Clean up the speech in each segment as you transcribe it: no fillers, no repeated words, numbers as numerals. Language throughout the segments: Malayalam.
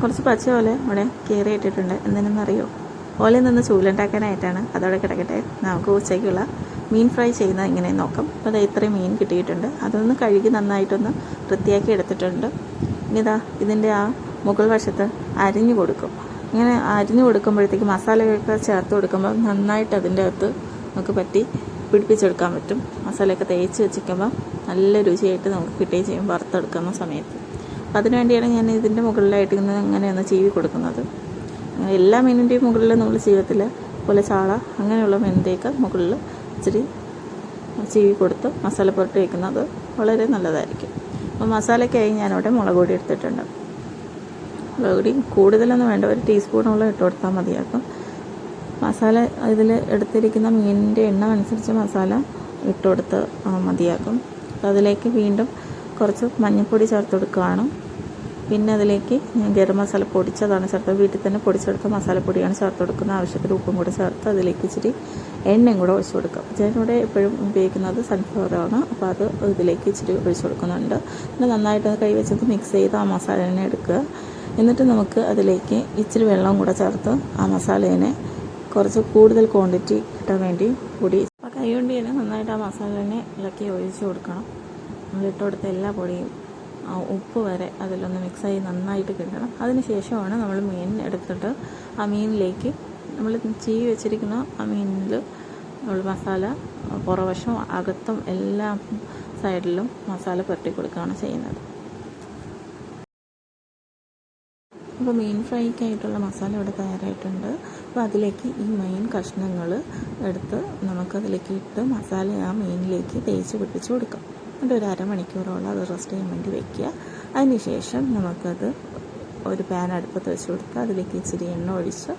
കുറച്ച് പച്ച ഓല ഇവിടെ കയറി ഇട്ടിട്ടുണ്ട്. എന്തിനെന്നറിയോ? ഓലയിൽ നിന്ന് ചൂലുണ്ടാക്കാനായിട്ടാണ്. അതോടെ കിടക്കട്ടെ. നമുക്ക് ഉച്ചയ്ക്കുള്ള മീൻ ഫ്രൈ ചെയ്യുന്നത് എങ്ങനെയെന്ന് നോക്കാം. അപ്പോൾ അത് ഇത്രയും മീൻ കിട്ടിയിട്ടുണ്ട്. അതൊന്ന് കഴുകി നന്നായിട്ടൊന്ന് വൃത്തിയാക്കി എടുത്തിട്ടുണ്ട്. ഇനി ഇതിൻ്റെ ആ മുകൾ വശത്ത് അരിഞ്ഞു കൊടുക്കും. ഇങ്ങനെ അരിഞ്ഞു കൊടുക്കുമ്പോഴത്തേക്ക് മസാലയൊക്കെ ചേർത്ത് കൊടുക്കുമ്പോൾ നന്നായിട്ട് അതിൻ്റെ അകത്ത് നമുക്ക് പിടിപ്പിച്ചെടുക്കാൻ പറ്റും. മസാലയൊക്കെ തേച്ച് വെച്ചിരിക്കുമ്പോൾ നല്ല രുചിയായിട്ട് നമുക്ക് കിട്ടുകയും ചെയ്യും വറുത്തെടുക്കുന്ന സമയത്ത്. അപ്പോൾ അതിനുവേണ്ടിയാണ് ഞാൻ ഇതിൻ്റെ മുകളിലായിട്ട് ഇങ്ങനെ അങ്ങനെയൊന്ന് ചീവി കൊടുക്കുന്നത്. എല്ലാ മീനിൻ്റെയും മുകളിൽ നമ്മൾ ചീവത്തില്ല. പോലെ ചാള അങ്ങനെയുള്ള മീനിൻ്റെയൊക്കെ മുകളിൽ ഇച്ചിരി ചീവി കൊടുത്ത് മസാല പുരട്ടി വയ്ക്കുന്നത് വളരെ നല്ലതായിരിക്കും. അപ്പോൾ മസാലയ്ക്കായി ഞാനിവിടെ മുളക് പൊടി എടുത്തിട്ടുണ്ട്. മുളക് പൊടി കൂടുതലൊന്നും വേണ്ട, ഒരു ടീസ്പൂണോളം ഇട്ട് കൊടുത്താൽ മതിയാക്കും. മസാല ഇതിൽ എടുത്തിരിക്കുന്ന മീനിൻ്റെ എണ്ണം അനുസരിച്ച് മസാല ഇട്ട് കൊടുത്ത് മതിയാക്കും. അപ്പോൾ അതിലേക്ക് വീണ്ടും കുറച്ച് മഞ്ഞൾപ്പൊടി ചേർത്ത് കൊടുക്കുകയാണ്. പിന്നെ അതിലേക്ക് ഞാൻ ഗരം മസാല പൊടിച്ചതാണ് ചേർത്തത്. വീട്ടിൽ തന്നെ പൊടിച്ചെടുത്ത മസാലപ്പൊടിയാണ് ചേർത്ത് കൊടുക്കുന്നത്. ആവശ്യത്തിന് ഉപ്പും കൂടെ ചേർത്ത് അതിലേക്ക് ഇച്ചിരി എണ്ണയും കൂടെ ഒഴിച്ച് കൊടുക്കാം. ഞാനിവിടെ എപ്പോഴും ഉപയോഗിക്കുന്നത് സൺഫ്ലവറാണ്. അപ്പോൾ അത് ഇതിലേക്ക് ഇച്ചിരി ഒഴിച്ച് കൊടുക്കുന്നുണ്ട്. പിന്നെ നന്നായിട്ട് കൈ വെച്ചത് മിക്സ് ചെയ്ത് ആ മസാലേനെ എടുക്കുക. എന്നിട്ട് നമുക്ക് അതിലേക്ക് ഇച്ചിരി വെള്ളം കൂടെ ചേർത്ത് ആ മസാലേനെ കുറച്ച് കൂടുതൽ ക്വാണ്ടിറ്റി കിട്ടാൻ വേണ്ടി പൊടി കൈ കൊണ്ട് തന്നെ നന്നായിട്ട് ആ മസാലേനെ ഇളക്കി ഒഴിച്ച് കൊടുക്കണം. നമ്മളിട്ട് കൊടുത്ത എല്ലാ പൊടിയും ഉപ്പ് വരെ അതിലൊന്ന് മിക്സായി നന്നായിട്ട് കിട്ടണം. അതിന് ശേഷമാണ് നമ്മൾ മീൻ എടുത്തിട്ട് ആ മീനിലേക്ക് നമ്മൾ ചീവി വെച്ചിരിക്കുന്ന ആ മീനിൽ നമ്മൾ മസാല പുറവശം അകത്തും എല്ലാ സൈഡിലും മസാല പുരട്ടി കൊടുക്കുകയാണ് ചെയ്യുന്നത്. അപ്പോൾ മീൻ ഫ്രൈക്കായിട്ടുള്ള മസാല ഇവിടെ തയ്യാറായിട്ടുണ്ട്. അപ്പോൾ അതിലേക്ക് ഈ മീൻ കഷ്ണങ്ങൾ എടുത്ത് നമുക്കതിലേക്ക് ഇട്ട് മസാല ആ മീനിലേക്ക് തേച്ച് പിടിപ്പിച്ച് കൊടുക്കാം. എന്നിട്ട് ഒരു അരമണിക്കൂറോളം അത് റെസ്റ്റ് ചെയ്യാൻ വേണ്ടി വയ്ക്കുക. അതിനുശേഷം നമുക്കത് ഒരു പാൻ അടുപ്പത്ത് വെച്ച് കൊടുക്കുക. അതിലേക്ക് ഇച്ചിരി എണ്ണ ഒഴിച്ച്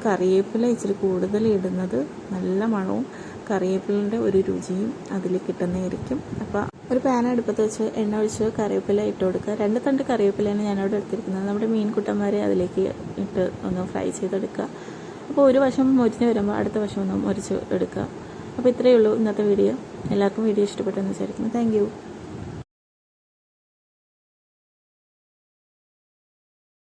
കറിവേപ്പില ഇച്ചിരി കൂടുതൽ ഇടുന്നത് നല്ല മണവും കറിവേപ്പിലിൻ്റെ ഒരു രുചിയും അതിൽ കിട്ടുന്നതായിരിക്കും. അപ്പോൾ ഒരു പാൻ അടുപ്പത്ത് വെച്ച് എണ്ണ ഒഴിച്ച് കറിവേപ്പില ഇട്ട് കൊടുക്കുക. 2 തണ്ട് കറിവേപ്പിലയാണ് ഞാനവിടെ എടുത്തിരിക്കുന്നത്. നമ്മുടെ മീൻകുട്ടന്മാരെ അതിലേക്ക് ഇട്ട് ഒന്ന് ഫ്രൈ ചെയ്തെടുക്കുക. അപ്പോൾ ഒരു വശം മൊരിഞ്ഞ് വരുമ്പോൾ അടുത്ത വശം ഒന്ന് മൊരിച്ച് എടുക്കുക. അപ്പോൾ ഇത്രയേ ഉള്ളൂ ഇന്നത്തെ വീഡിയോ. എല്ലാവർക്കും വീഡിയോ ഇഷ്ടപ്പെട്ടെന്ന് വിചാരിക്കുന്നു. Thank you.